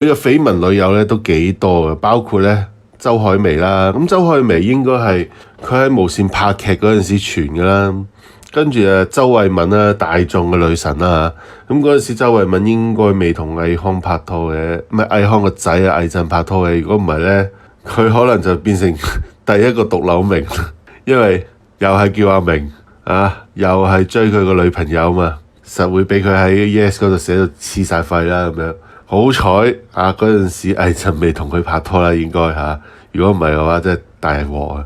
佢嘅緋聞女友咧都幾多嘅，包括咧周海媚啦。咁周海媚應該係佢喺無線拍劇嗰陣時傳嘅啦。跟住周慧敏啦，大眾嘅女神啦。咁嗰陣時周慧敏應該未同倪匡拍拖嘅，唔係倪匡個仔啊倪震拍拖嘅。如果唔係咧，佢可能就變成第一個獨柳明，因為又係叫阿明啊，又係追佢個女朋友嘛，實會俾佢喺 Yes 嗰度寫到黐晒肺啦咁樣。好彩啊！嗰陣時倪震未同佢拍拖啦，應該嚇。如果唔係嘅話，真係大鑊啊！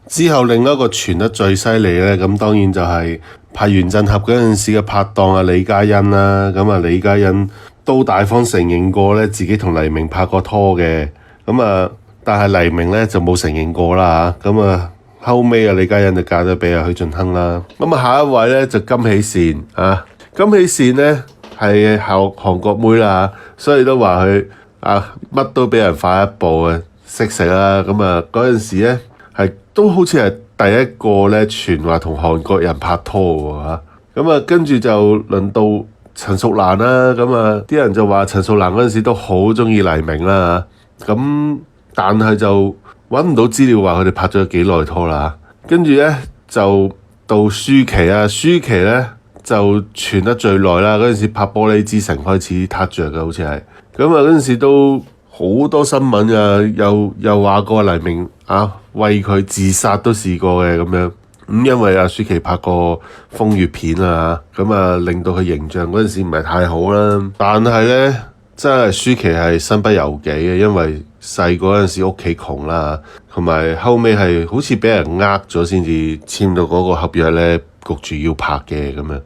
之後另一個傳得最犀利咧，咁當然就係拍《原振俠》嗰陣時嘅拍檔啊李嘉欣啦。咁啊李嘉欣都大方承認過咧，自己同黎明拍過拖嘅。咁啊，但係黎明咧就冇承認過啦嚇。咁啊後尾啊李嘉欣就嫁咗俾阿許晉亨啦。咁啊下一位咧就金喜善啊，金喜善咧係韓國妹啦，所以都話佢啊乜都俾人快一步啊，識食啦。咁啊嗰陣時咧係都好似係第一個咧傳話同韓國人拍拖喎嚇。咁啊跟住就輪到陳淑蘭啦。咁啊啲人就話陳淑蘭嗰陣時都好中意黎明啦嚇。咁但係就揾唔到資料話佢哋拍咗幾耐拖啦。跟住咧就到舒淇啊，舒淇咧就傳得最耐啦，嗰陣時拍《玻璃之城》開始撻着嘅，好似係咁啊！嗰陣時都好多新聞啊，又話過黎明啊為佢自殺都試過嘅咁樣。咁因為阿舒淇拍過風月片啊，咁啊令到佢形象嗰陣時唔係太好啦。但係咧真係舒淇係身不由己嘅，因為細個嗰陣時屋企窮啦，同埋後尾係好似俾人咗先至簽到嗰個合約咧，焗住要拍嘅咁樣。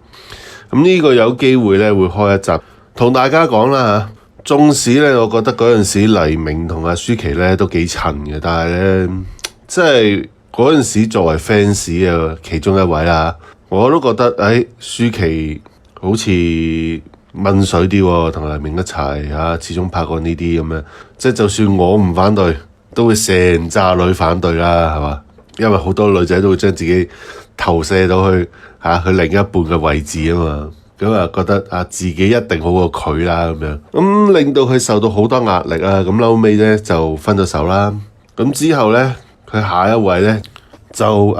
咁呢個有機會咧會開一集同大家講啦嚇。縱使咧，我覺得嗰陣時黎明同阿舒淇咧都幾襯嘅，但係咧即係嗰陣時作為 fans 嘅其中一位啦，我都覺得舒淇好似問水啲喎，同黎明一齊嚇，始終拍過呢啲咁樣，即係就算我唔反對，都會成扎女反對啦，係嘛？因為好多女仔都會將自己投射到去佢另一半嘅位置啊嘛，咁啊覺得自己一定好過佢啦咁樣，咁令到佢受到好多壓力啊，咁後尾咧就分咗手啦。咁之後咧佢下一位咧就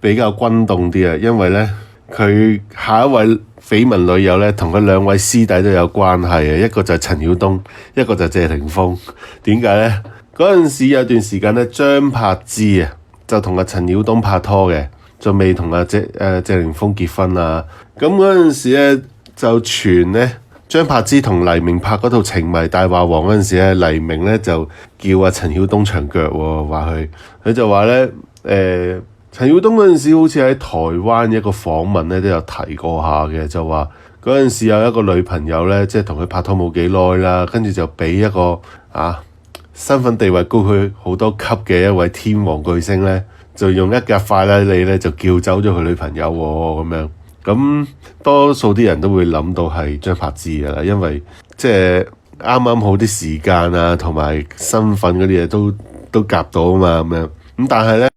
比較轟動啲啊，因為咧佢下一位緋聞女友咧同佢兩位師弟都有關係嘅，一個就係陳曉東，一個就係謝霆鋒。點解咧？嗰陣時有段時間咧張柏芝就同阿陳曉東拍拖嘅，就未同阿謝霆鋒結婚啊。咁嗰陣時咧就傳咧張柏芝同黎明拍嗰套《情迷大話王》嗰陣時咧，黎明咧就叫阿陳曉東長腳喎，話佢就話咧陳曉東嗰陣時好似喺台灣一個訪問咧都有提過下嘅，就話嗰陣時有一個女朋友咧，即係同佢拍拖冇幾耐啦，跟住就俾一個身份地位高佢好多級嘅一位天王巨星咧，就用一架法拉利咧就叫走咗佢女朋友喎咁樣。咁多數啲人都會諗到係張柏芝㗎啦，因為即係啱啱好啲時間啊，同埋身份嗰啲嘢都夾到啊嘛咁樣。咁但係咧。